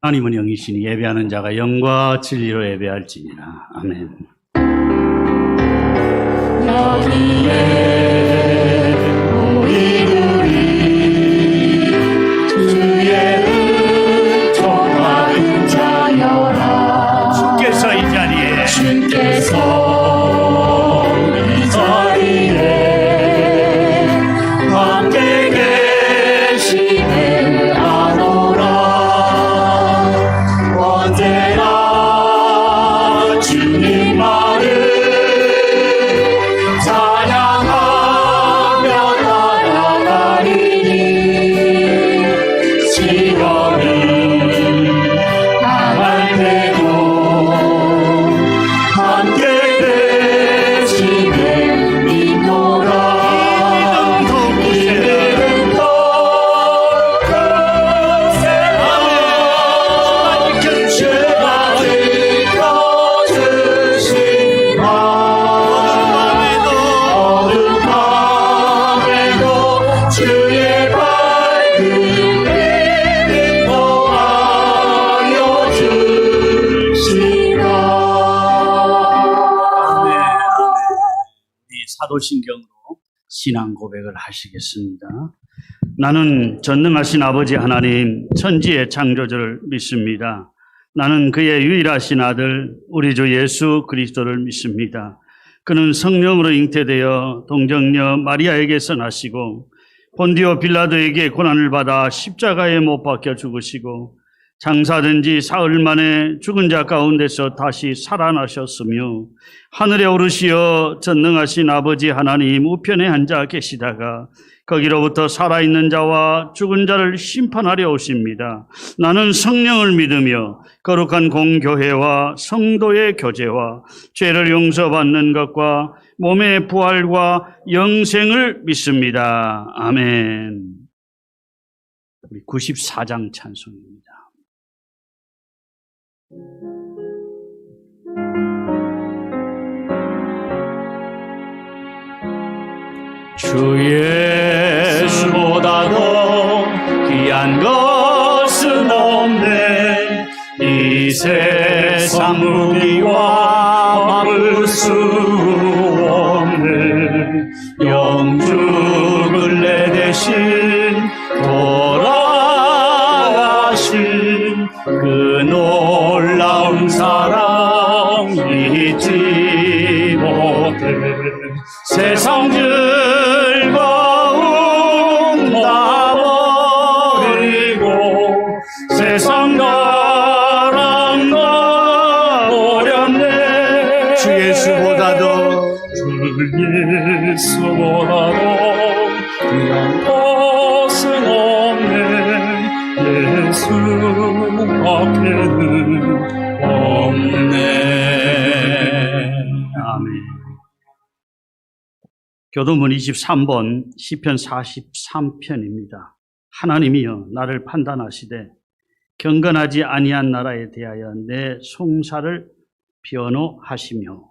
하나님은 영이시니 예배하는 자가 영과 진리로 예배할지니라. 아멘. 여기에 우리 주의 은총받은 자여라. 주께서 이 자리에 함께 계시는 아노라. 언제나 주님만을 찬양하며 나아가리니. 시련은 당할 때도 함께 계시는 믿노라. 이들은 더욱 세라. 주가 지켜주시마. 어둠 밤에도 주의 밝은 빛을 더하여 주시라. 이 사도신경으로 신앙 고백을 하시겠습니다. 나는 전능하신 아버지 하나님 천지의 창조주를 믿습니다. 나는 그의 유일하신 아들 우리 주 예수 그리스도를 믿습니다. 그는 성령으로 잉태되어 동정녀 마리아에게서 나시고 본디오 빌라도에게 고난을 받아 십자가에 못 박혀 죽으시고 장사된 지 사흘 만에 죽은 자 가운데서 다시 살아나셨으며 하늘에 오르시어 전능하신 아버지 하나님 우편에 앉아 계시다가 거기로부터 살아있는 자와 죽은 자를 심판하려 오십니다. 나는 성령을 믿으며 거룩한 공교회와 성도의 교제와 죄를 용서받는 것과 몸의 부활과 영생을 믿습니다. 아멘. 우리 94장 찬송입니다. 주 예수보다도 귀한 것은 없네. 이 세상 무기와 막을 수 없네. 영죽을 내 대신 돌아가신 그 놀라운 사랑 잊지 못해. 세상 즐거움 다 버리고 세상 가랑 가버렸네. 주 예수보다도 귀한 것은 없네. 예수 앞에는 없네. 아멘. 교도문 23번 시편 43편입니다. 하나님이여 나를 판단하시되 경건하지 아니한 나라에 대하여 내 송사를 변호하시며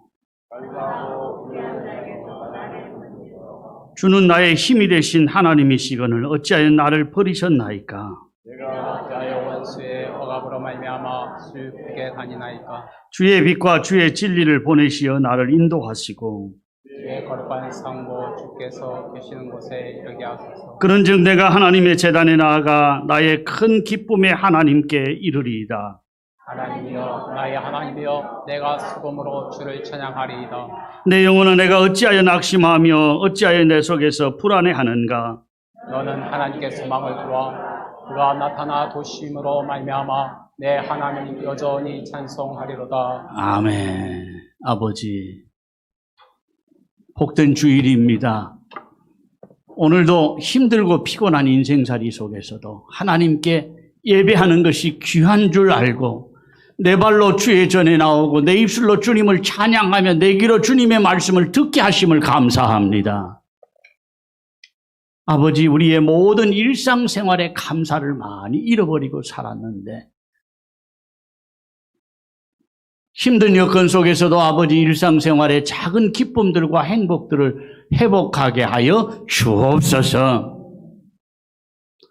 주는 나의 힘이 되신 하나님이시거늘 어찌하여 나를 버리셨나이까. 내가 나의 원수의 억압으로 말미암아 슬프게 다니나이까. 주의 빛과 주의 진리를 보내시어 나를 인도하시고 주의 거룩한 상고 주께서 계시는 곳에 이르게 하소서. 그런즉 내가 하나님의 제단에 나아가 나의 큰 기쁨의 하나님께 이르리이다. 하나님이여 나의 하나님이여 내가 수금으로 주를 찬양하리이다. 내 영혼은 내가 어찌하여 낙심하며 어찌하여 내 속에서 불안해하는가. 너는 하나님께 소망을 두어 그가 나타나 도심으로 말미암아 내 하나님 여전히 찬송하리로다. 아멘. 아버지, 복된 주일입니다. 오늘도 힘들고 피곤한 인생살이 속에서도 하나님께 예배하는 것이 귀한 줄 알고 내 발로 주의 전에 나오고 내 입술로 주님을 찬양하며 내 귀로 주님의 말씀을 듣게 하심을 감사합니다. 아버지, 우리의 모든 일상생활의 감사를 많이 잃어버리고 살았는데 힘든 여건 속에서도 아버지 일상생활의 작은 기쁨들과 행복들을 회복하게 하여 주옵소서.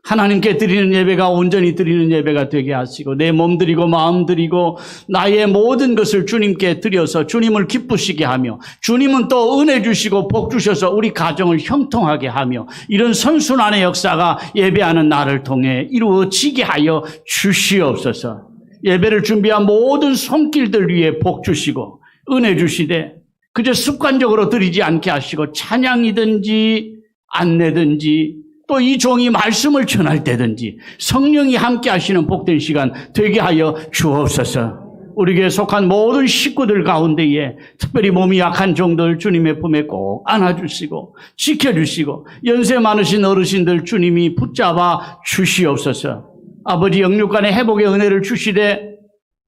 하나님께 드리는 예배가 온전히 드리는 예배가 되게 하시고 내 몸 드리고 마음 드리고 나의 모든 것을 주님께 드려서 주님을 기쁘시게 하며 주님은 또 은혜 주시고 복 주셔서 우리 가정을 형통하게 하며 이런 선순환의 역사가 예배하는 나를 통해 이루어지게 하여 주시옵소서. 예배를 준비한 모든 손길들 위에 복 주시고 은혜 주시되 그저 습관적으로 드리지 않게 하시고 찬양이든지 안내든지 또 이 종이 말씀을 전할 때든지 성령이 함께 하시는 복된 시간 되게 하여 주옵소서. 우리에게 속한 모든 식구들 가운데에 특별히 몸이 약한 종들 주님의 품에 꼭 안아주시고 지켜주시고 연세 많으신 어르신들 주님이 붙잡아 주시옵소서. 아버지 영육간의 회복의 은혜를 주시되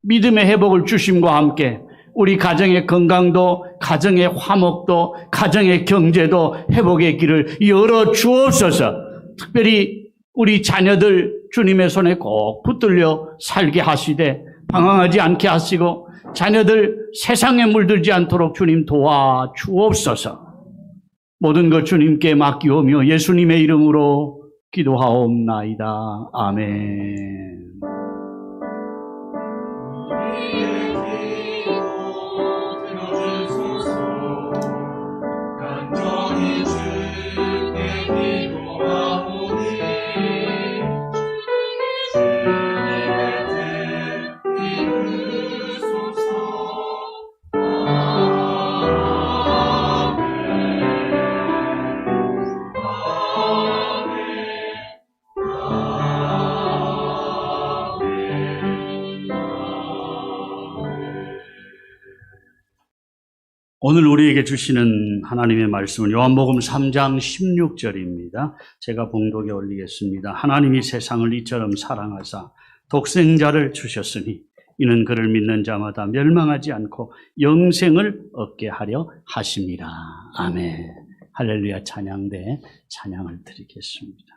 믿음의 회복을 주심과 함께 우리 가정의 건강도 가정의 화목도 가정의 경제도 회복의 길을 열어 주옵소서. 특별히 우리 자녀들 주님의 손에 꼭 붙들려 살게 하시되 방황하지 않게 하시고 자녀들 세상에 물들지 않도록 주님 도와 주옵소서. 모든 것 주님께 맡기오며 예수님의 이름으로 기도하옵나이다. 아멘. 오늘 우리에게 주시는 하나님의 말씀은 요한복음 3장 16절입니다. 제가 봉독에 올리겠습니다. 하나님이 세상을 이처럼 사랑하사 독생자를 주셨으니 이는 그를 믿는 자마다 멸망하지 않고 영생을 얻게 하려 하십니다. 아멘. 할렐루야. 찬양대 찬양을 드리겠습니다.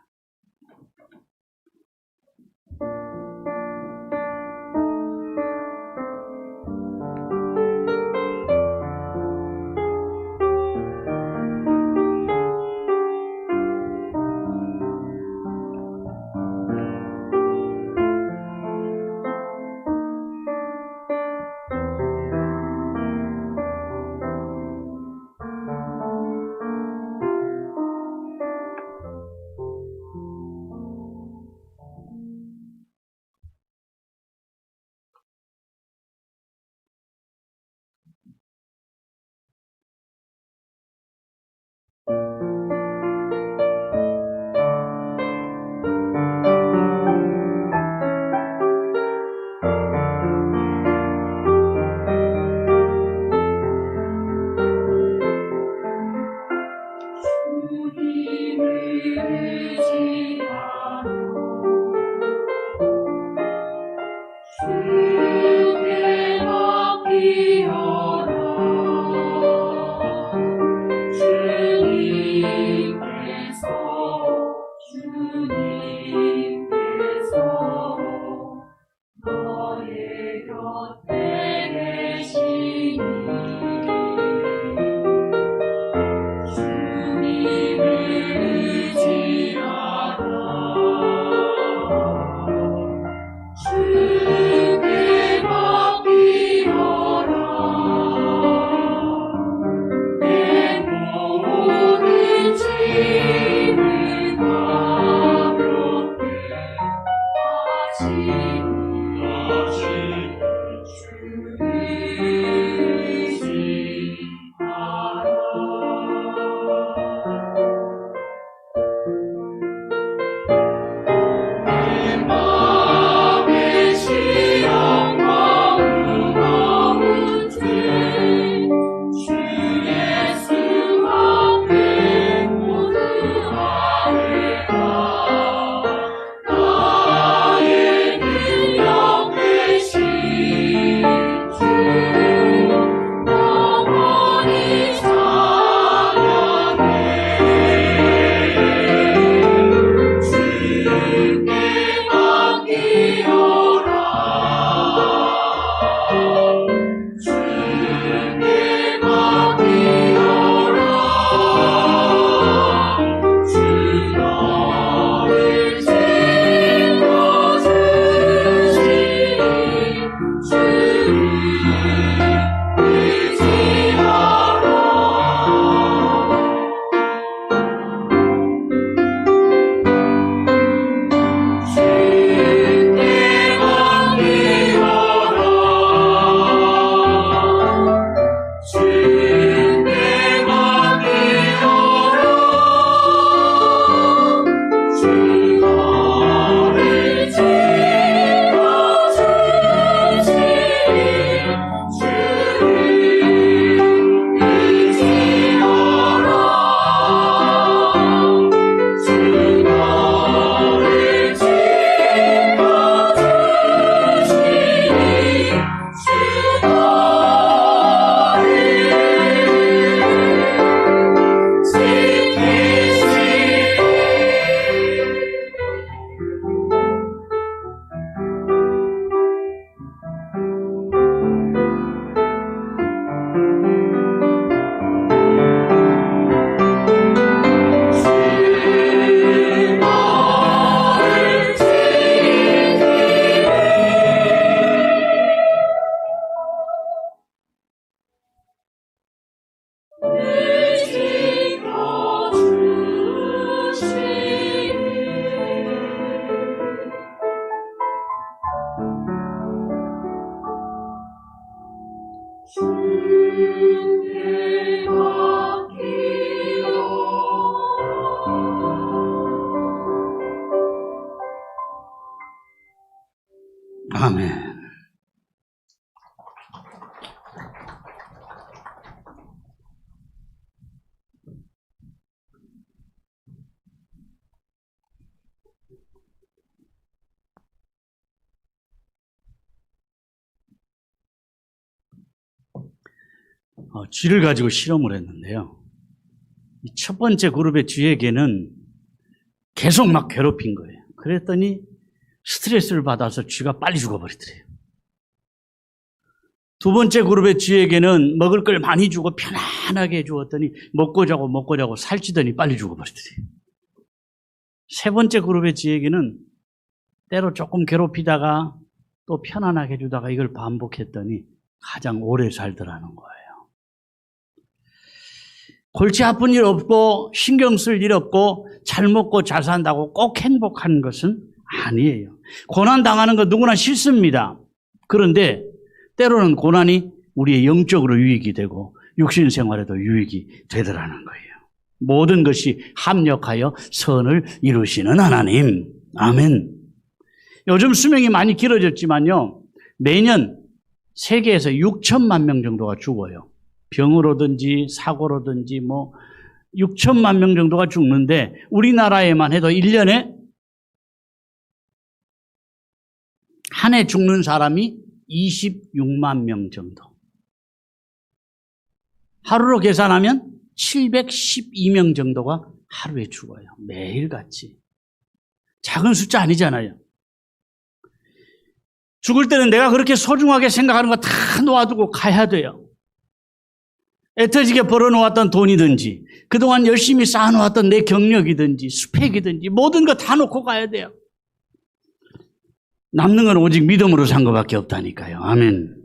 쥐를 가지고 실험을 했는데요. 이 첫 번째 그룹의 쥐에게는 계속 막 괴롭힌 거예요. 그랬더니 스트레스를 받아서 쥐가 빨리 죽어버리더래요. 두 번째 그룹의 쥐에게는 먹을 걸 많이 주고 편안하게 해주었더니 먹고 자고 살찌더니 빨리 죽어버리더래요. 세 번째 그룹의 쥐에게는 때로 조금 괴롭히다가 또 편안하게 해주다가 이걸 반복했더니 가장 오래 살더라는 거예요. 골치 아픈 일 없고 신경 쓸 일 없고 잘 먹고 잘 산다고 꼭 행복한 것은 아니에요. 고난 당하는 거 누구나 싫습니다. 그런데 때로는 고난이 우리의 영적으로 유익이 되고 육신 생활에도 유익이 되더라는 거예요. 모든 것이 합력하여 선을 이루시는 하나님. 아멘. 요즘 수명이 많이 길어졌지만요. 매년 세계에서 6천만 명 정도가 죽어요. 병으로든지 사고로든지 6천만 명 정도가 죽는데 우리나라에만 해도 1년에 한 해 죽는 사람이 26만 명 정도. 하루로 계산하면 712명 정도가 하루에 죽어요. 매일같이. 작은 숫자 아니잖아요. 죽을 때는 내가 그렇게 소중하게 생각하는 거 다 놓아두고 가야 돼요. 애터지게 벌어놓았던 돈이든지 그동안 열심히 쌓아놓았던 내 경력이든지 스펙이든지 모든 거 다 놓고 가야 돼요. 남는 건 오직 믿음으로 산 것밖에 없다니까요. 아멘.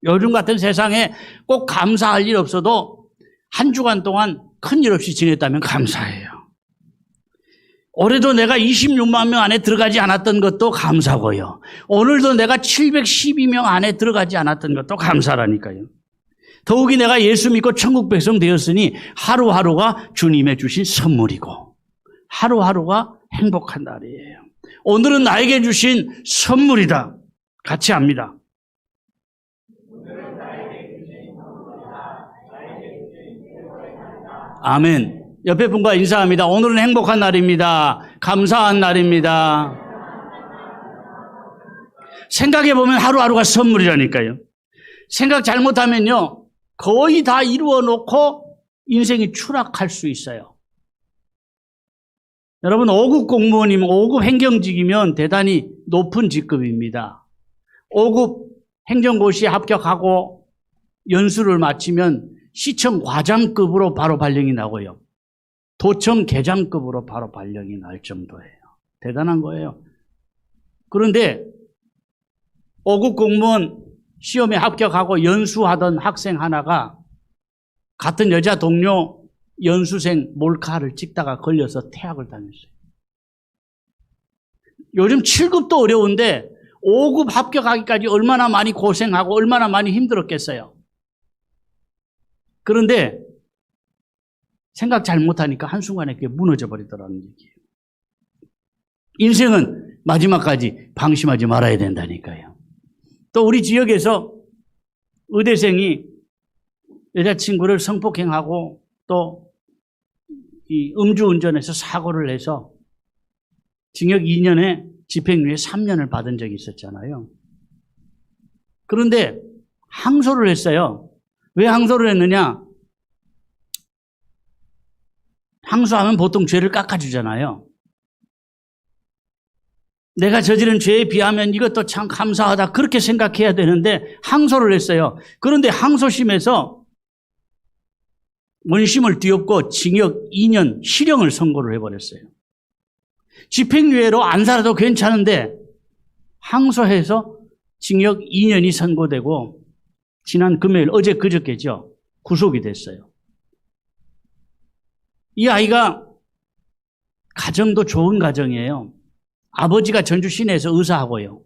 요즘 같은 세상에 꼭 감사할 일 없어도 한 주간 동안 큰일 없이 지냈다면 감사해요. 올해도 내가 26만 명 안에 들어가지 않았던 것도 감사고요. 오늘도 내가 712명 안에 들어가지 않았던 것도 감사라니까요. 더욱이 내가 예수 믿고 천국 백성 되었으니 하루하루가 주님의 주신 선물이고 하루하루가 행복한 날이에요. 오늘은 나에게 주신 선물이다. 같이 합니다. 아멘. 옆에 분과 인사합니다. 오늘은 행복한 날입니다. 감사한 날입니다. 생각해보면 하루하루가 선물이라니까요. 생각 잘못하면요. 거의 다 이루어 놓고 인생이 추락할 수 있어요. 여러분 5급 공무원이면 5급 행정직이면 대단히 높은 직급입니다. 5급 행정고시에 합격하고 연수를 마치면 시청 과장급으로 바로 발령이 나고요. 도청 계장급으로 바로 발령이 날 정도예요. 대단한 거예요. 그런데 5급 공무원 시험에 합격하고 연수하던 학생 하나가 같은 여자 동료 연수생 몰카를 찍다가 걸려서 퇴학을 당했어요. 요즘 7급도 어려운데 5급 합격하기까지 얼마나 많이 고생하고 얼마나 많이 힘들었겠어요. 그런데 생각 잘못하니까 한순간에 그게 무너져 버리더라는 얘기예요. 인생은 마지막까지 방심하지 말아야 된다니까요. 또 우리 지역에서 의대생이 여자친구를 성폭행하고 또 이 음주운전해서 사고를 내서 징역 2년에 집행유예 3년을 받은 적이 있었잖아요. 그런데 항소를 했어요. 왜 항소를 했느냐? 항소하면 보통 죄를 깎아주잖아요. 내가 저지른 죄에 비하면 이것도 참 감사하다 그렇게 생각해야 되는데 항소를 했어요. 그런데 항소심에서 원심을 뒤엎고 징역 2년 실형을 선고를 해버렸어요. 집행유예로 안 살아도 괜찮은데 항소해서 징역 2년이 선고되고 지난 금요일 어제 그저께죠. 구속이 됐어요. 이 아이가 가정도 좋은 가정이에요. 아버지가 전주 시내에서 의사하고요.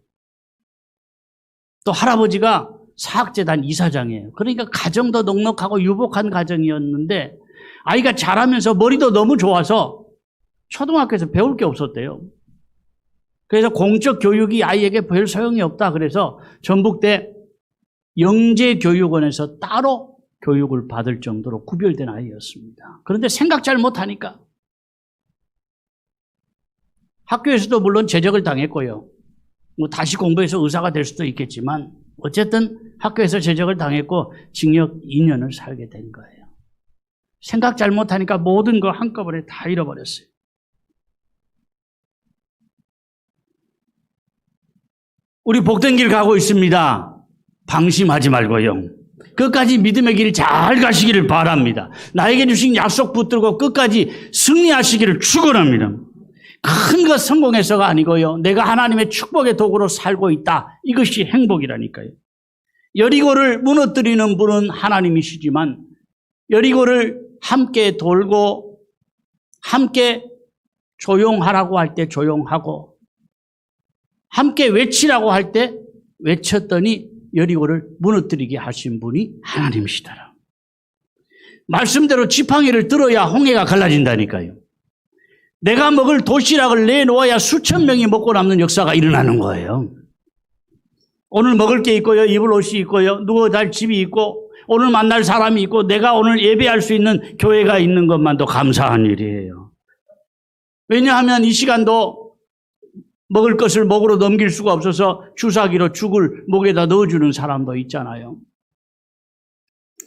또 할아버지가 사학재단 이사장이에요. 그러니까 가정도 넉넉하고 유복한 가정이었는데 아이가 자라면서 머리도 너무 좋아서 초등학교에서 배울 게 없었대요. 그래서 공적 교육이 아이에게 별 소용이 없다. 그래서 전북대 영재교육원에서 따로 교육을 받을 정도로 구별된 아이였습니다. 그런데 생각 잘 못하니까 학교에서도 물론 제적을 당했고요. 다시 공부해서 의사가 될 수도 있겠지만 어쨌든 학교에서 제적을 당했고 징역 2년을 살게 된 거예요. 생각 잘못하니까 모든 거 한꺼번에 다 잃어버렸어요. 우리 복된 길 가고 있습니다. 방심하지 말고요. 끝까지 믿음의 길 잘 가시기를 바랍니다. 나에게 주신 약속 붙들고 끝까지 승리하시기를 축원합니다. 큰 것 성공해서가 아니고요. 내가 하나님의 축복의 도구로 살고 있다. 이것이 행복이라니까요. 여리고를 무너뜨리는 분은 하나님이시지만 여리고를 함께 돌고 함께 조용하라고 할 때 조용하고 함께 외치라고 할 때 외쳤더니 여리고를 무너뜨리게 하신 분이 하나님이시더라. 말씀대로 지팡이를 들어야 홍해가 갈라진다니까요. 내가 먹을 도시락을 내놓아야 수천 명이 먹고 남는 역사가 일어나는 거예요. 오늘 먹을 게 있고요. 입을 옷이 있고요. 누워 잘 집이 있고 오늘 만날 사람이 있고 내가 오늘 예배할 수 있는 교회가 있는 것만도 감사한 일이에요. 왜냐하면 이 시간도 먹을 것을 목으로 넘길 수가 없어서 주사기로 죽을 목에다 넣어주는 사람도 있잖아요.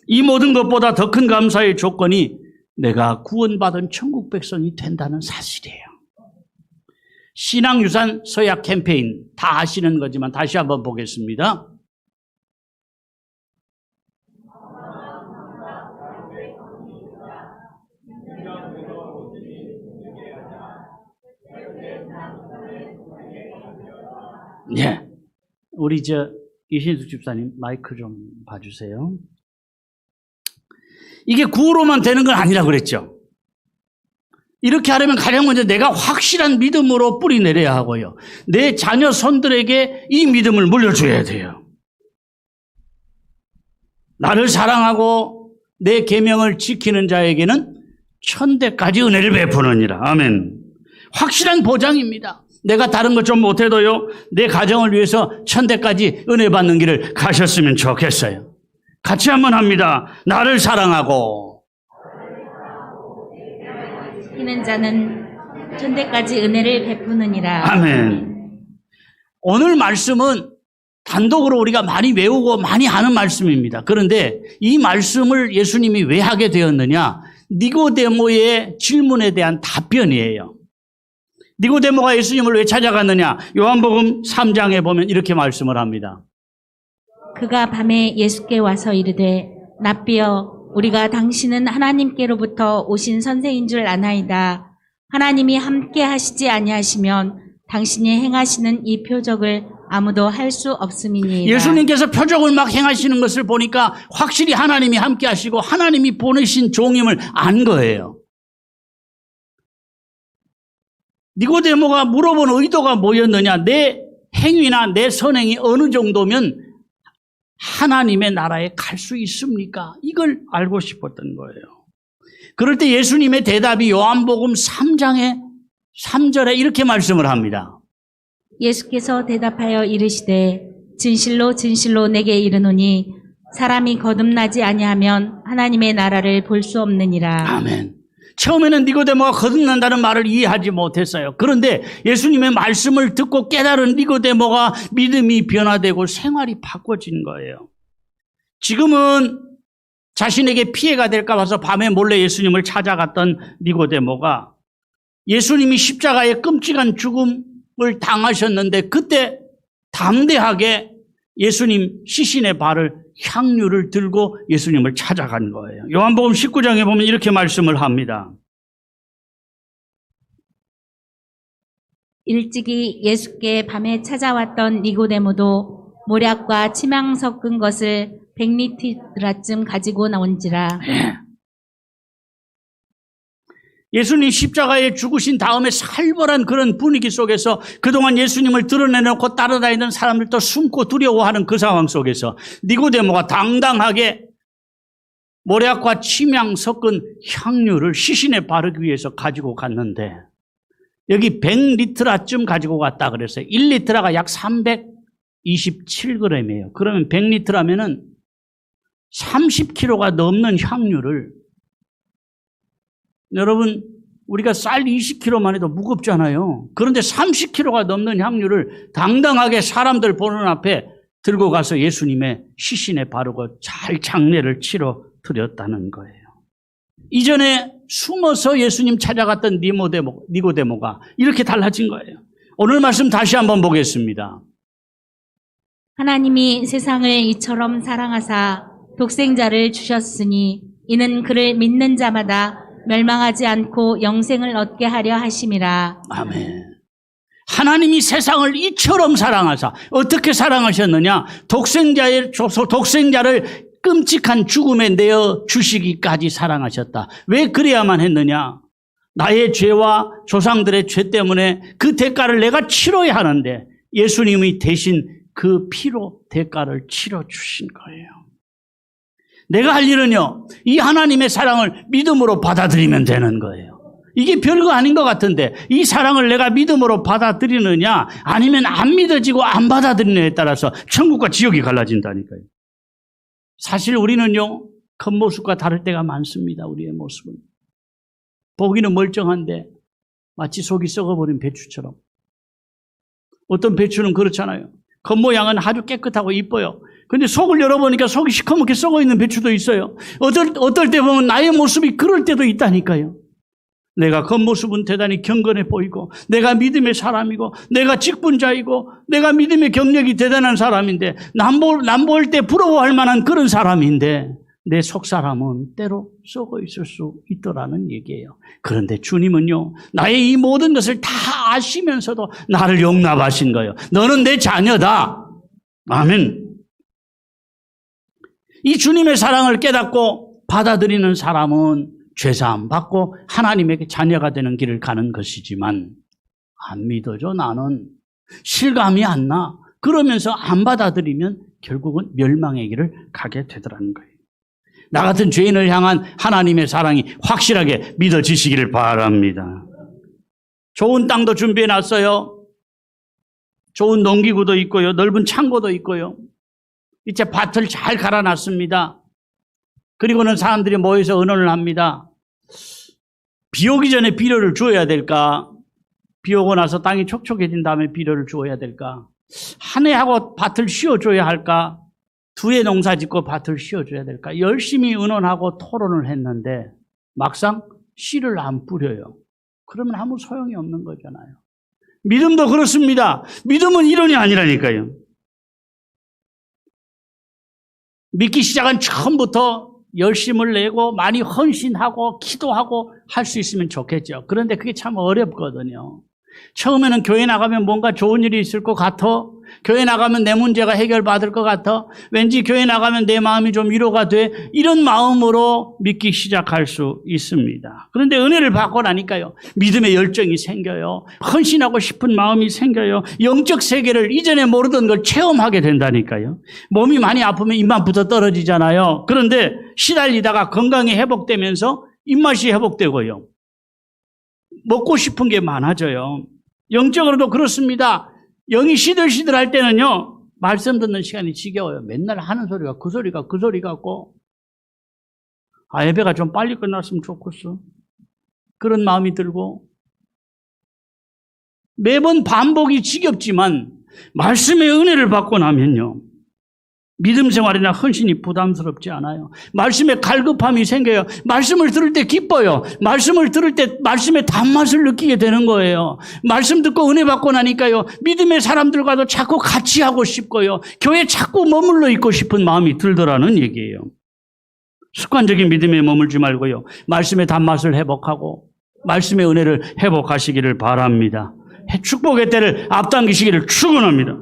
이 모든 것보다 더 큰 감사의 조건이 내가 구원받은 천국 백성이 된다는 사실이에요. 신앙유산 서약 캠페인 다 아시는 거지만 다시 한번 보겠습니다. 네, 우리 이신숙 집사님 마이크 좀 봐주세요. 이게 구호로만 되는 건 아니라 그랬죠. 이렇게 하려면 가장 먼저 내가 확실한 믿음으로 뿌리 내려야 하고요. 내 자녀 손들에게 이 믿음을 물려줘야 돼요. 나를 사랑하고 내 계명을 지키는 자에게는 천대까지 은혜를 베푸느니라. 아멘. 확실한 보장입니다. 내가 다른 것 좀 못해도요, 내 가정을 위해서 천대까지 은혜 받는 길을 가셨으면 좋겠어요. 같이 한번 합니다. 나를 사랑하고 지키는 자는 천대까지 은혜를 베푸느니라. 아멘. 오늘 말씀은 단독으로 우리가 많이 외우고 많이 하는 말씀입니다. 그런데 이 말씀을 예수님이 왜 하게 되었느냐? 니고데모의 질문에 대한 답변이에요. 니고데모가 예수님을 왜 찾아갔느냐? 요한복음 3장에 보면 이렇게 말씀을 합니다. 그가 밤에 예수께 와서 이르되 랍비여 우리가 당신은 하나님께로부터 오신 선생인 줄 아나이다. 하나님이 함께 하시지 아니하시면 당신이 행하시는 이 표적을 아무도 할 수 없음이니이다. 예수님께서 표적을 막 행하시는 것을 보니까 확실히 하나님이 함께 하시고 하나님이 보내신 종임을 안 거예요. 니고데모가 물어본 의도가 뭐였느냐? 내 행위나 내 선행이 어느 정도면 하나님의 나라에 갈 수 있습니까? 이걸 알고 싶었던 거예요. 그럴 때 예수님의 대답이 요한복음 3장의 3절에 이렇게 말씀을 합니다. 예수께서 대답하여 이르시되 진실로 진실로 내게 이르노니 사람이 거듭나지 아니하면 하나님의 나라를 볼 수 없느니라. 아멘. 처음에는 니고데모가 거듭난다는 말을 이해하지 못했어요. 그런데 예수님의 말씀을 듣고 깨달은 니고데모가 믿음이 변화되고 생활이 바꿔진 거예요. 지금은 자신에게 피해가 될까 봐서 밤에 몰래 예수님을 찾아갔던 니고데모가 예수님이 십자가에 끔찍한 죽음을 당하셨는데 그때 담대하게 예수님 시신의 발을 향유를 들고 예수님을 찾아간 거예요. 요한복음 19장에 보면 이렇게 말씀을 합니다. 일찍이 예수께 밤에 찾아왔던 니고데모도 모략과 치망 섞은 것을 100리트라쯤 가지고 나온지라. 예수님 십자가에 죽으신 다음에 살벌한 그런 분위기 속에서 그동안 예수님을 드러내놓고 따라다니던 사람들도 숨고 두려워하는 그 상황 속에서 니고데모가 당당하게 모략과 침향 섞은 향유를 시신에 바르기 위해서 가지고 갔는데 여기 100리트라쯤 가지고 갔다 그랬어요. 1리트라가 약 327g이에요. 그러면 100리트라면은 30kg가 넘는 향유를 여러분 우리가 쌀 20kg만 해도 무겁잖아요. 그런데 30kg가 넘는 향유를 당당하게 사람들 보는 앞에 들고 가서 예수님의 시신에 바르고 잘 장례를 치러 드렸다는 거예요. 이전에 숨어서 예수님 찾아갔던 니고데모가 이렇게 달라진 거예요. 오늘 말씀 다시 한번 보겠습니다. 하나님이 세상을 이처럼 사랑하사 독생자를 주셨으니 이는 그를 믿는 자마다 멸망하지 않고 영생을 얻게 하려 하심이라. 아멘. 하나님이 세상을 이처럼 사랑하사 어떻게 사랑하셨느냐? 독생자를 끔찍한 죽음에 내어 주시기까지 사랑하셨다. 왜 그래야만 했느냐? 나의 죄와 조상들의 죄 때문에 그 대가를 내가 치러야 하는데 예수님이 대신 그 피로 대가를 치러 주신 거예요. 내가 할 일은요, 이 하나님의 사랑을 믿음으로 받아들이면 되는 거예요. 이게 별거 아닌 것 같은데 이 사랑을 내가 믿음으로 받아들이느냐 아니면 안 믿어지고 안 받아들이느냐에 따라서 천국과 지옥이 갈라진다니까요. 사실 우리는요, 겉모습과 다를 때가 많습니다. 우리의 모습은. 보기는 멀쩡한데 마치 속이 썩어버린 배추처럼. 어떤 배추는 그렇잖아요. 겉모양은 아주 깨끗하고 이뻐요. 근데 속을 열어보니까 속이 시커멓게 썩어있는 배추도 있어요. 어떨 때 보면 나의 모습이 그럴 때도 있다니까요. 내가 겉모습은 대단히 경건해 보이고 내가 믿음의 사람이고 내가 직분자이고 내가 믿음의 경력이 대단한 사람인데 남 볼 때 부러워할 만한 그런 사람인데 내 속사람은 때로 썩어 있을 수 있더라는 얘기예요. 그런데 주님은요, 나의 이 모든 것을 다 아시면서도 나를 용납하신 거예요. 너는 내 자녀다. 아멘. 이 주님의 사랑을 깨닫고 받아들이는 사람은 죄사함 받고 하나님에게 자녀가 되는 길을 가는 것이지만 안 믿어져 나는 실감이 안 나. 그러면서 안 받아들이면 결국은 멸망의 길을 가게 되더라는 거예요. 나 같은 죄인을 향한 하나님의 사랑이 확실하게 믿어지시기를 바랍니다. 좋은 땅도 준비해 놨어요. 좋은 농기구도 있고요. 넓은 창고도 있고요. 이제 밭을 잘 갈아놨습니다. 그리고는 사람들이 모여서 의논을 합니다. 비 오기 전에 비료를 주어야 될까? 비 오고 나서 땅이 촉촉해진 다음에 비료를 주어야 될까? 한 해 하고 밭을 씌워줘야 할까? 두 해 농사 짓고 밭을 씌워줘야 될까? 열심히 의논하고 토론을 했는데 막상 씨를 안 뿌려요. 그러면 아무 소용이 없는 거잖아요. 믿음도 그렇습니다. 믿음은 이론이 아니라니까요. 믿기 시작한 처음부터 열심을 내고 많이 헌신하고 기도하고 할 수 있으면 좋겠죠. 그런데 그게 참 어렵거든요. 처음에는 교회 나가면 뭔가 좋은 일이 있을 것 같아. 교회 나가면 내 문제가 해결받을 것 같아. 왠지 교회 나가면 내 마음이 좀 위로가 돼. 이런 마음으로 믿기 시작할 수 있습니다. 그런데 은혜를 받고 나니까요, 믿음의 열정이 생겨요. 헌신하고 싶은 마음이 생겨요. 영적 세계를 이전에 모르던 걸 체험하게 된다니까요. 몸이 많이 아프면 입맛부터 떨어지잖아요. 그런데 시달리다가 건강이 회복되면서 입맛이 회복되고요. 먹고 싶은 게 많아져요. 영적으로도 그렇습니다. 영이 시들시들할 때는요, 말씀 듣는 시간이 지겨워요. 맨날 하는 소리가 그 소리 같고, 아, 예배가 좀 빨리 끝났으면 좋겠어. 그런 마음이 들고, 매번 반복이 지겹지만, 말씀의 은혜를 받고 나면요, 믿음 생활이나 헌신이 부담스럽지 않아요. 말씀에 갈급함이 생겨요. 말씀을 들을 때 기뻐요. 말씀을 들을 때 말씀의 단맛을 느끼게 되는 거예요. 말씀 듣고 은혜 받고 나니까요, 믿음의 사람들과도 자꾸 같이 하고 싶고요, 교회에 자꾸 머물러 있고 싶은 마음이 들더라는 얘기예요. 습관적인 믿음에 머물지 말고요, 말씀의 단맛을 회복하고 말씀의 은혜를 회복하시기를 바랍니다. 축복의 때를 앞당기시기를 축원합니다.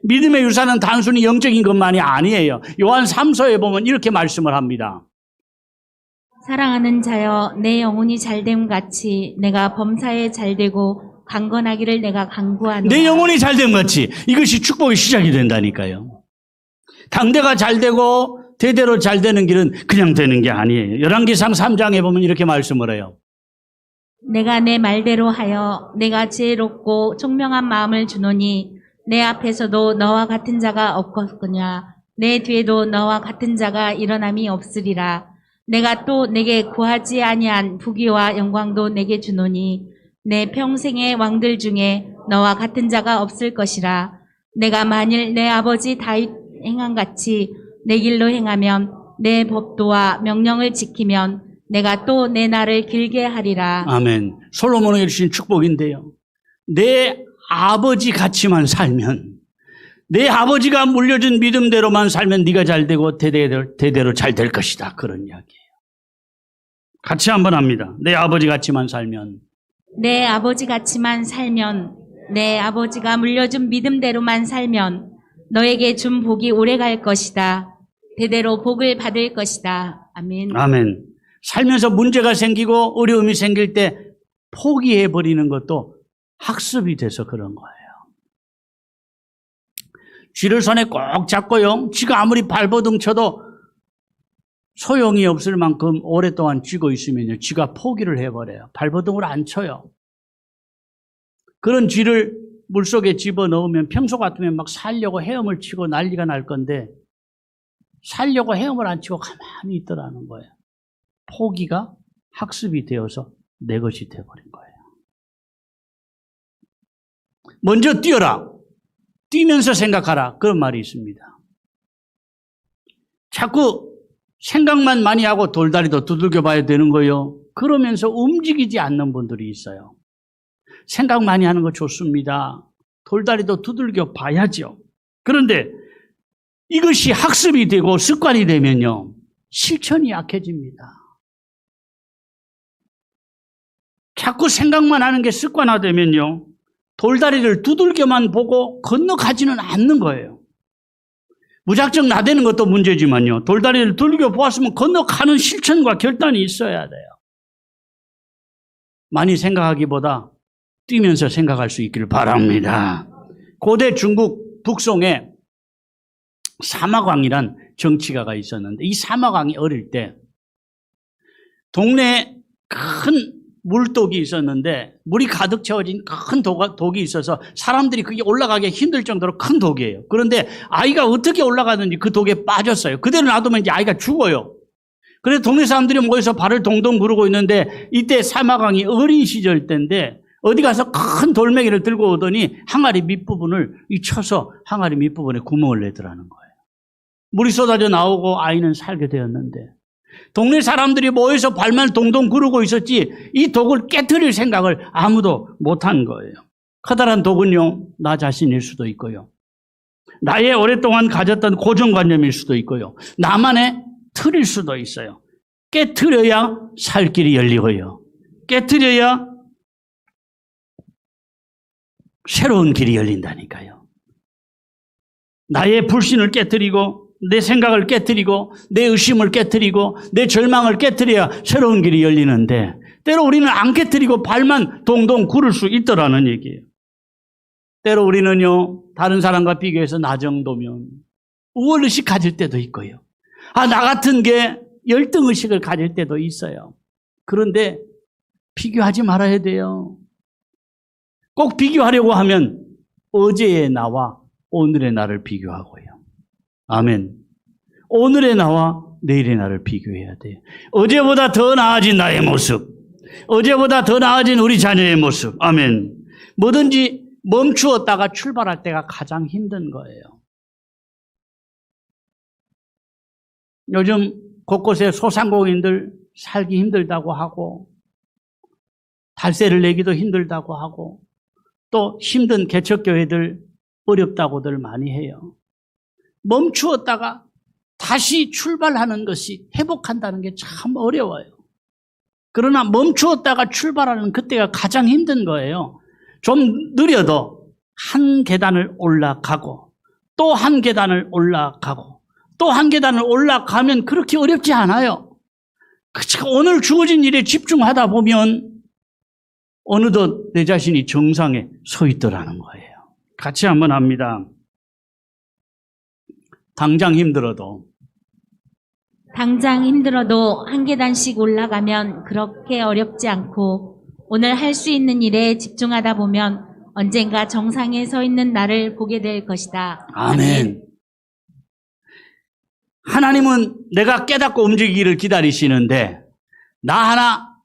믿음의 유산은 단순히 영적인 것만이 아니에요. 요한 3서에 보면 이렇게 말씀을 합니다. 사랑하는 자여, 내 영혼이 잘됨 같이 내가 범사에 잘되고 강건하기를 내가 간구하노라. 내 영혼이 잘됨 같이, 이것이 축복의 시작이 된다니까요. 당대가 잘되고 대대로 잘되는 길은 그냥 되는 게 아니에요. 열왕기상 3장에 보면 이렇게 말씀을 해요. 내가 내 말대로 하여 내가 지혜롭고 총명한 마음을 주노니 내 앞에서도 너와 같은 자가 없겠거냐. 내 뒤에도 너와 같은 자가 일어남이 없으리라. 내가 또 내게 구하지 아니한 부귀와 영광도 내게 주노니 내 평생의 왕들 중에 너와 같은 자가 없을 것이라. 내가 만일 내 아버지 다윗 행한 같이 내 길로 행하면 내 법도와 명령을 지키면 내가 또 내 날을 길게 하리라. 아멘. 솔로몬에게 주신 축복인데요. 내 아버지 같이만 살면, 내 아버지가 물려준 믿음대로만 살면 네가 잘 되고 대대로 잘 될 것이다. 그런 이야기예요. 같이 한번 합니다. 내 아버지 같이만 살면, 내 아버지 같이만 살면, 내 아버지가 물려준 믿음대로만 살면 너에게 준 복이 오래 갈 것이다. 대대로 복을 받을 것이다. 아멘. 아멘. 살면서 문제가 생기고 어려움이 생길 때 포기해버리는 것도 학습이 돼서 그런 거예요. 쥐를 손에 꼭 잡고요. 쥐가 아무리 발버둥 쳐도 소용이 없을 만큼 오랫동안 쥐고 있으면요. 쥐가 포기를 해버려요. 발버둥을 안 쳐요. 그런 쥐를 물속에 집어넣으면 평소 같으면 막 살려고 헤엄을 치고 난리가 날 건데 살려고 헤엄을 안 치고 가만히 있더라는 거예요. 포기가 학습이 되어서 내 것이 되어버린 거예요. 먼저 뛰어라. 뛰면서 생각하라. 그런 말이 있습니다. 자꾸 생각만 많이 하고 돌다리도 두들겨 봐야 되는 거예요. 그러면서 움직이지 않는 분들이 있어요. 생각 많이 하는 거 좋습니다. 돌다리도 두들겨 봐야죠. 그런데 이것이 학습이 되고 습관이 되면요. 실천이 약해집니다. 자꾸 생각만 하는 게 습관화되면요. 돌다리를 두들겨만 보고 건너가지는 않는 거예요. 무작정 나대는 것도 문제지만요. 돌다리를 두들겨 보았으면 건너가는 실천과 결단이 있어야 돼요. 많이 생각하기보다 뛰면서 생각할 수 있기를 바랍니다. 고대 중국 북송에 사마광이란 정치가가 있었는데 이 사마광이 어릴 때 동네에 큰 물독이 있었는데 물이 가득 채워진 큰 독이 있어서 사람들이 그게 올라가기 힘들 정도로 큰 독이에요. 그런데 아이가 어떻게 올라가든지 그 독에 빠졌어요. 그대로 놔두면 이제 아이가 죽어요. 그래서 동네 사람들이 모여서 발을 동동 구르고 있는데 이때 사마광이 어린 시절 때인데 어디 가서 큰 돌멩이를 들고 오더니 항아리 밑부분을 쳐서 항아리 밑부분에 구멍을 내더라는 거예요. 물이 쏟아져 나오고 아이는 살게 되었는데 동네 사람들이 모여서 발만 동동 구르고 있었지 이 독을 깨트릴 생각을 아무도 못한 거예요. 커다란 독은요, 나 자신일 수도 있고요. 나의 오랫동안 가졌던 고정관념일 수도 있고요. 나만의 틀일 수도 있어요. 깨트려야 살 길이 열리고요. 깨트려야 새로운 길이 열린다니까요. 나의 불신을 깨트리고 내 생각을 깨트리고 내 의심을 깨트리고 내 절망을 깨트려야 새로운 길이 열리는데 때로 우리는 안 깨트리고 발만 동동 구를 수 있더라는 얘기예요. 때로 우리는요 다른 사람과 비교해서 나 정도면 우월의식 가질 때도 있고요. 나 같은 게 열등의식을 가질 때도 있어요. 그런데 비교하지 말아야 돼요. 꼭 비교하려고 하면 어제의 나와 오늘의 나를 비교하고요. 아멘. 오늘의 나와 내일의 나를 비교해야 돼요. 어제보다 더 나아진 나의 모습, 어제보다 더 나아진 우리 자녀의 모습. 아멘. 뭐든지 멈추었다가 출발할 때가 가장 힘든 거예요. 요즘 곳곳에 소상공인들 살기 힘들다고 하고 달세를 내기도 힘들다고 하고 또 힘든 개척교회들 어렵다고들 많이 해요. 멈추었다가 다시 출발하는 것이 회복한다는 게 참 어려워요. 그러나 멈추었다가 출발하는 그때가 가장 힘든 거예요. 좀 느려도 한 계단을 올라가고 또 한 계단을 올라가고 또 한 계단을 올라가면 그렇게 어렵지 않아요. 오늘 주어진 일에 집중하다 보면 어느덧 내 자신이 정상에 서 있더라는 거예요. 같이 한번 합니다. 당장 힘들어도 한 계단씩 올라가면 그렇게 어렵지 않고 오늘 할 수 있는 일에 집중하다 보면 언젠가 정상에 서 있는 나를 보게 될 것이다. 아멘. 하나님은 내가 깨닫고 움직이기를 기다리시는데 나 하나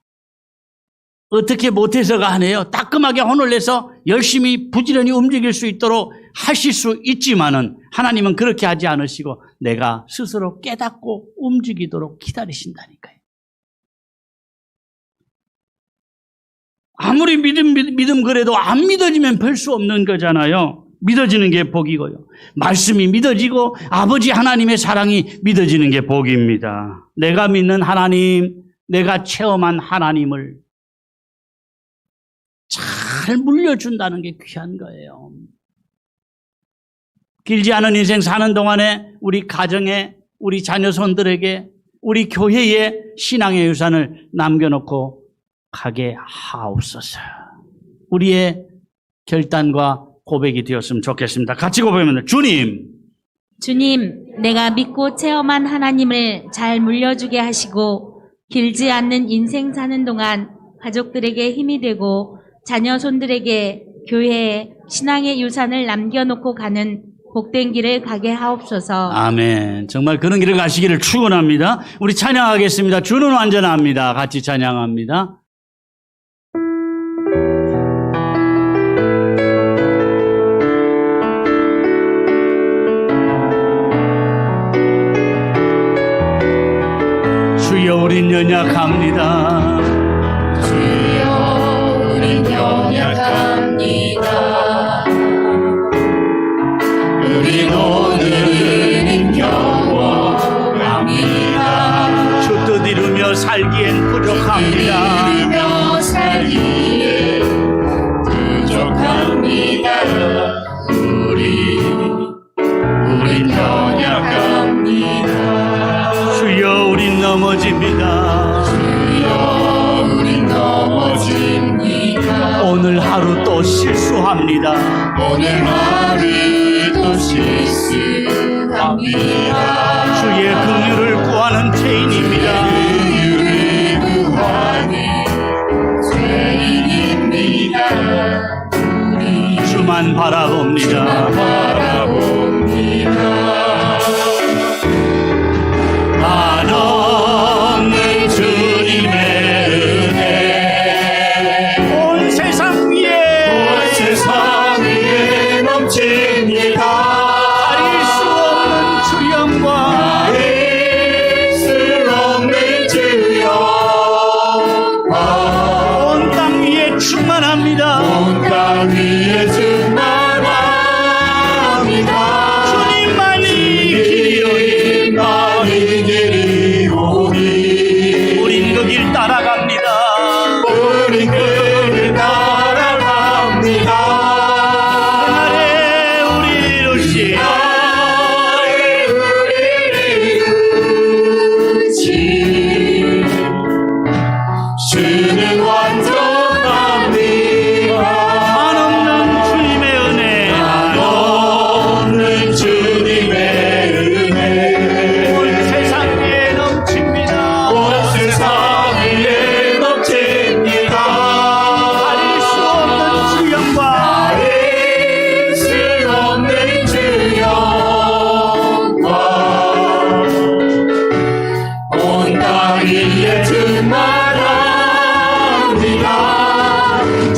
어떻게 못해서가 아니에요. 따끔하게 혼을 내서 열심히 부지런히 움직일 수 있도록 하실 수 있지만은 하나님은 그렇게 하지 않으시고 내가 스스로 깨닫고 움직이도록 기다리신다니까요. 아무리 믿음 그래도 안 믿어지면 별 수 없는 거잖아요. 믿어지는 게 복이고요. 말씀이 믿어지고 아버지 하나님의 사랑이 믿어지는 게 복입니다. 내가 믿는 하나님, 내가 체험한 하나님을 잘 물려준다는 게 귀한 거예요. 길지 않은 인생 사는 동안에 우리 가정에, 우리 자녀손들에게, 우리 교회에 신앙의 유산을 남겨놓고 가게 하옵소서. 우리의 결단과 고백이 되었으면 좋겠습니다. 같이 고백합니다. 주님, 내가 믿고 체험한 하나님을 잘 물려주게 하시고 길지 않는 인생 사는 동안 가족들에게 힘이 되고 자녀 손들에게 교회에 신앙의 유산을 남겨놓고 가는 복된 길을 가게 하옵소서. 아멘. 정말 그런 길을 가시기를 축원합니다. 우리 찬양하겠습니다. 주는 완전합니다. 같이 찬양합니다. 주여 우린 연약합니다. 주여 우린 연약합니다. 우린 오늘은 경험합니다. 주 뜻 이루며 살기엔 부족합니다. 이루며 살기에 부족합니다. 우린 연약합니다. 주여 우린 넘어집니다. 주여 우린 넘어집니다. 오늘 하루 또 실수합니다. 오늘 하루도 실수합니다. 주의 긍휼을 구하는 죄인입니다. 긍휼을 구하는 죄인입니다. 주만 바라봅니다. 바라봅니다. 한없는 주님의 은혜 온 세상 위에 넘칩니다. 가릴 수 없는 주 영광, 가릴 수 없는 주 영광 온 땅 위에 충만합니다. 온 땅 위에 충만합니다. 주님만이 주님만이 길이오니 우린 그 길 따라갑니다. 우린 그 길 따라갑니다. 그날에 우리 이루시 주는 완전합니다. 한없는 주님의 은혜, 한없는 주님의 은혜 온 세상 위에 넘칩니다. 온 세상 위에 넘칩니다. 가릴 수 없는 주 영광, 가릴 수 없는 주 영광 온 땅 위에 충만합니다.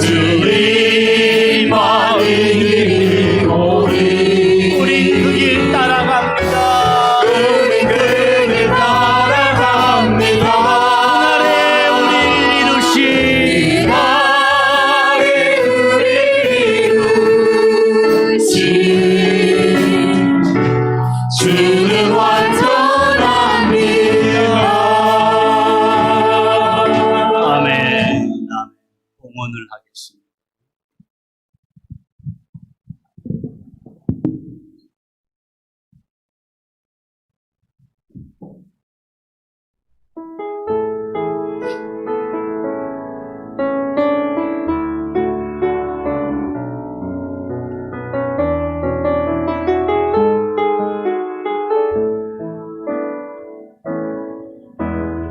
주님만이 길이오니 우린 그 길 따라갑니다. 우린 그 길 따라갑니다. 그날에 우리 이루시 이날에 우리 이루시 주는 완전합니다. 아멘. 봉헌을 하겠습니다.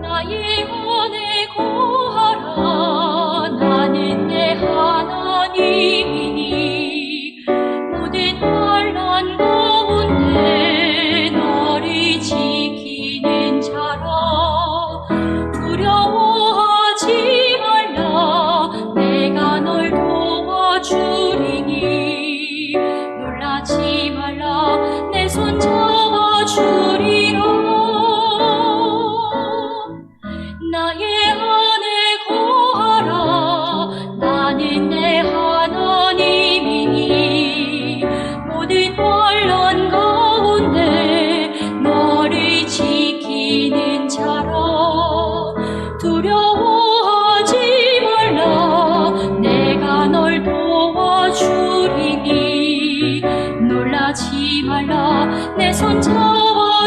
나의 은혜 구하라. 나는 내 하나님이니 모든 환난 가운데 나를 지키는 자라.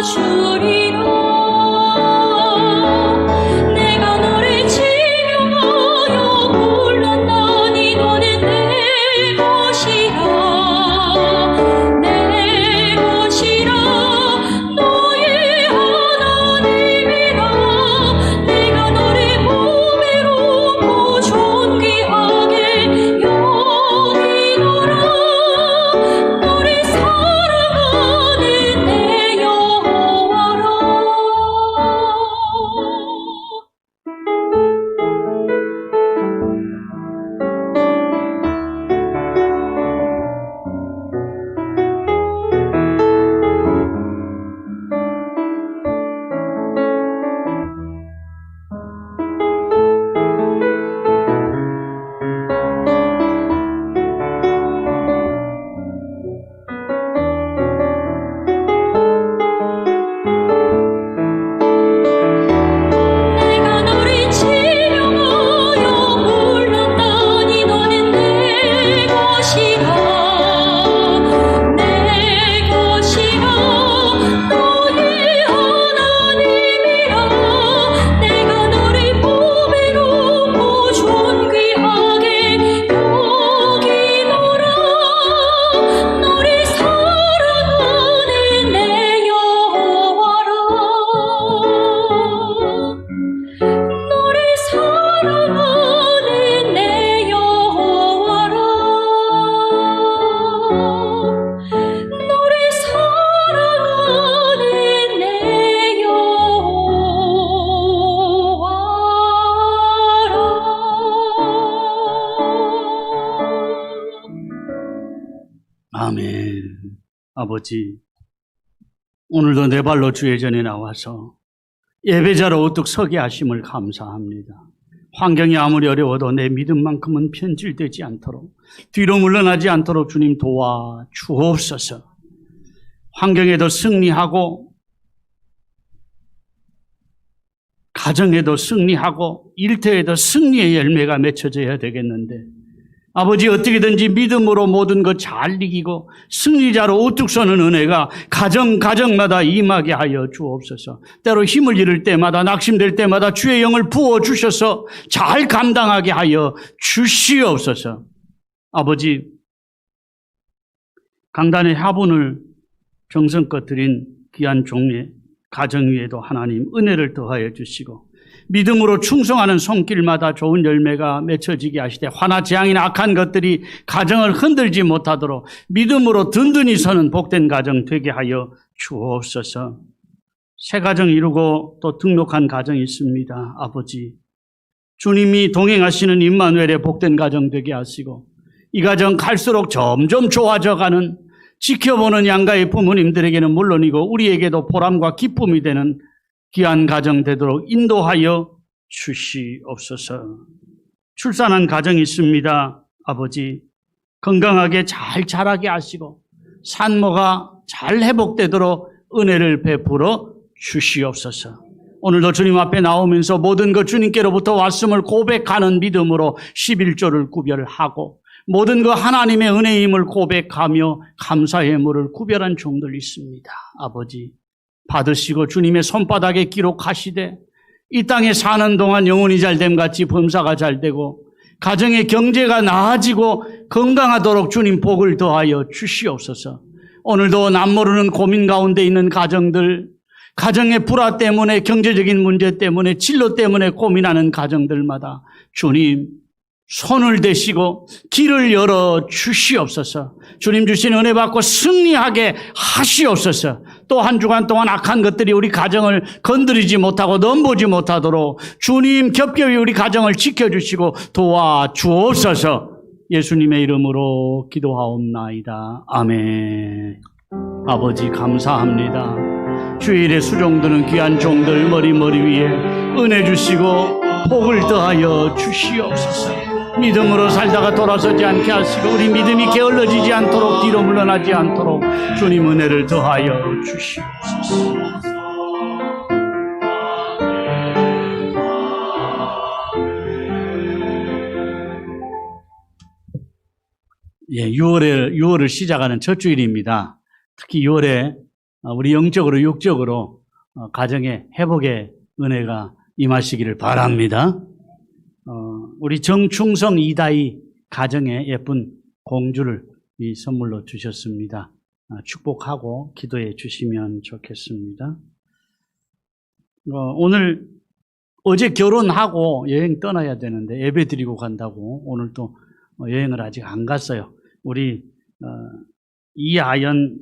주리라. 내가 너를 지명하여 불렀나니 너는 내 것이라. 내 것이라. 너의 하나님이라. 내가 너를 보배롭고 존귀하게 여기노라. 너를 사랑하는 내 여호와라. 내가 너를 지명하여 불렀나니 너는 내 것이라. 내 것이라. 너의 하나님이라. 내가 너를 보배롭고 존귀하게 여기노라. 너를 사랑하는 내 여호와라. 너를 사랑하는 내 여호와라. 너를 사랑하는 내 여호와라. 아멘. 아버지, 오늘도 내 발로 주의 전에 나와서 예배자로 우뚝 서게 하심을 감사합니다. 환경이 아무리 어려워도 내 믿음만큼은 편질되지 않도록, 뒤로 물러나지 않도록 주님 도와 주옵소서. 환경에도 승리하고, 가정에도 승리하고, 일터에도 승리의 열매가 맺혀져야 되겠는데, 아버지, 어떻게든지 믿음으로 모든 것 잘 이기고 승리자로 우뚝 서는 은혜가 가정마다 임하게 하여 주옵소서. 때로 힘을 잃을 때마다, 낙심될 때마다 주의 영을 부어주셔서 잘 감당하게 하여 주시옵소서. 아버지, 강단의 화분을 정성껏 드린 귀한 종의 가정 위에도 하나님 은혜를 더하여 주시고, 믿음으로 충성하는 손길마다 좋은 열매가 맺혀지게 하시되, 화나 재앙이나 악한 것들이 가정을 흔들지 못하도록 믿음으로 든든히 서는 복된 가정 되게 하여 주옵소서. 새 가정 이루고 또 등록한 가정이 있습니다. 아버지, 주님이 동행하시는 임마누엘의 복된 가정 되게 하시고, 이 가정 갈수록 점점 좋아져가는, 지켜보는 양가의 부모님들에게는 물론이고 우리에게도 보람과 기쁨이 되는 귀한 가정 되도록 인도하여 주시옵소서. 출산한 가정이 있습니다. 아버지, 건강하게 잘 자라게 하시고 산모가 잘 회복되도록 은혜를 베풀어 주시옵소서. 오늘도 주님 앞에 나오면서 모든 것 주님께로부터 왔음을 고백하는 믿음으로 11조를 구별하고, 모든 것 하나님의 은혜임을 고백하며 감사의 물을 구별한 종들 있습니다. 아버지, 받으시고 주님의 손바닥에 기록하시되, 이 땅에 사는 동안 영혼이 잘됨 같이 범사가 잘되고 가정의 경제가 나아지고 건강하도록 주님 복을 더하여 주시옵소서. 오늘도 남모르는 고민 가운데 있는 가정들, 가정의 불화 때문에, 경제적인 문제 때문에, 진로 때문에 고민하는 가정들마다 주님 손을 대시고 길을 열어 주시옵소서. 주님 주신 은혜 받고 승리하게 하시옵소서. 또 한 주간 동안 악한 것들이 우리 가정을 건드리지 못하고 넘보지 못하도록 주님 겹겹이 우리 가정을 지켜주시고 도와주옵소서. 예수님의 이름으로 기도하옵나이다. 아멘. 아버지, 감사합니다. 주일에 수종드는 귀한 종들 머리 위에 은혜 주시고 복을 더하여 주시옵소서. 믿음으로 살다가 돌아서지 않게 하시고 우리 믿음이 게을러지지 않도록, 뒤로 물러나지 않도록 주님 은혜를 더하여 주시옵소서. 예, 6월을 시작하는 첫 주일입니다. 특히 6월에 우리 영적으로 육적으로 가정의 회복의 은혜가 임하시기를 바랍니다. 우리 정충성 이다희 가정에 예쁜 공주를 이 선물로 주셨습니다. 축복하고 기도해 주시면 좋겠습니다. 오늘 어제 결혼하고 여행 떠나야 되는데 예배 드리고 간다고 오늘 또 여행을 아직 안 갔어요. 우리 이아연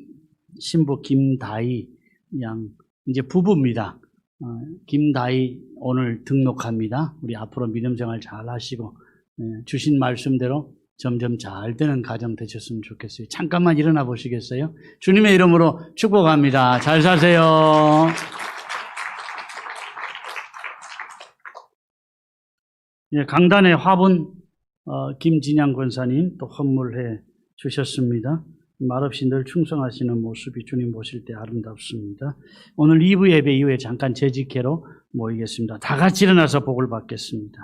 신부 김다희 양 이제 부부입니다. 김다희 오늘 등록합니다. 우리 앞으로 믿음 생활 잘 하시고 주신 말씀대로 점점 잘 되는 가정 되셨으면 좋겠어요. 잠깐만 일어나 보시겠어요? 주님의 이름으로 축복합니다. 잘 사세요. 강단의 화분 김진양 권사님 또 헌물해 주셨습니다. 말없이 늘 충성하시는 모습이 주님 보실 때 아름답습니다. 오늘 2부 예배 이후에 잠깐 재직회로 모이겠습니다. 다 같이 일어나서 복을 받겠습니다.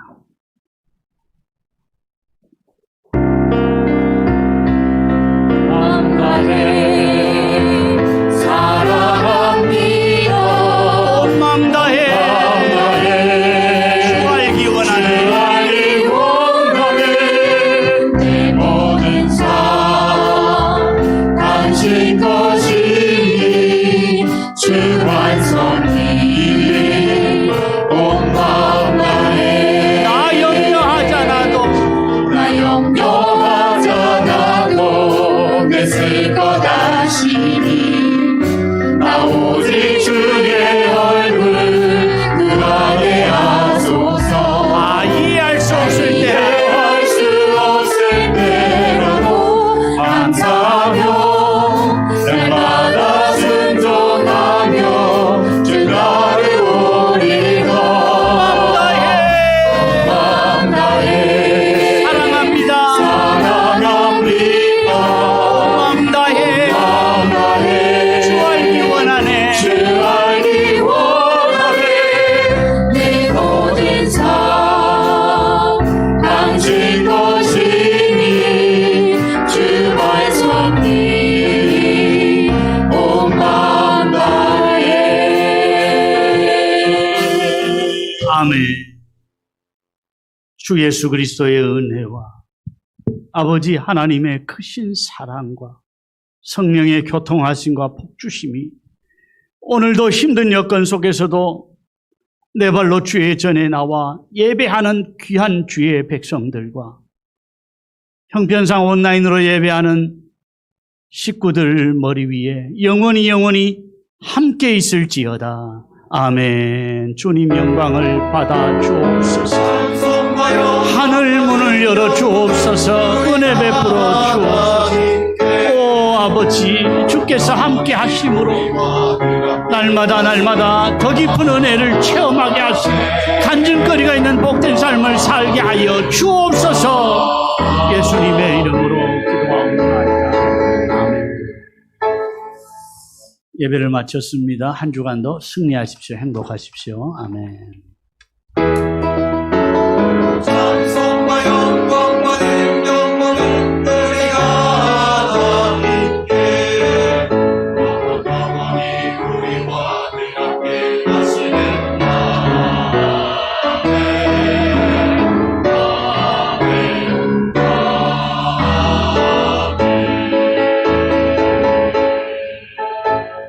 감사해 사랑합니다. 온 마음 다해 주 알기 원하네. 내 모든 삶 당신 것이니 주 완성이 온 마음 다해 나 염려하잖아도 나 염려하잖아도 내 쓸 것 아시니 나 오직 주의 얼굴 그 안에 하소서 이해할 수 없을 때 이해할 수 없을 때라도 감사하며 날마다 순종하며 주 따르오리라 마음 다해 사랑합니다. 사랑합니다 마음 다해 마음 다해 주 알기 원하네. 주 알기 원하네 내 모든 삶 당신 것이니 주 말씀이 온 마음 다해 아멘. 주 예수 그리스도의 은혜와 아버지 하나님의 크신 사랑과 성령의 교통하심과 복주심이 오늘도 힘든 여건 속에서도 내 발로 주의 전에 나와 예배하는 귀한 주의 백성들과 형편상 온라인으로 예배하는 식구들 머리 위에 영원히 함께 있을지어다. 아멘. 주님 영광을 받아 주옵소서. 하늘 문을 열어 주옵소서. 은혜 베풀어 주옵소서. 오 아버지 주께서 함께 하심으로 날마다 더 깊은 은혜를 체험하게 하시고 간증거리가 있는 복된 삶을 살게 하여 주옵소서. 예수님의 이름으로 기도하옵나이다. 아멘. 예배를 마쳤습니다. 한 주간도 승리하십시오. 행복하십시오. 아멘.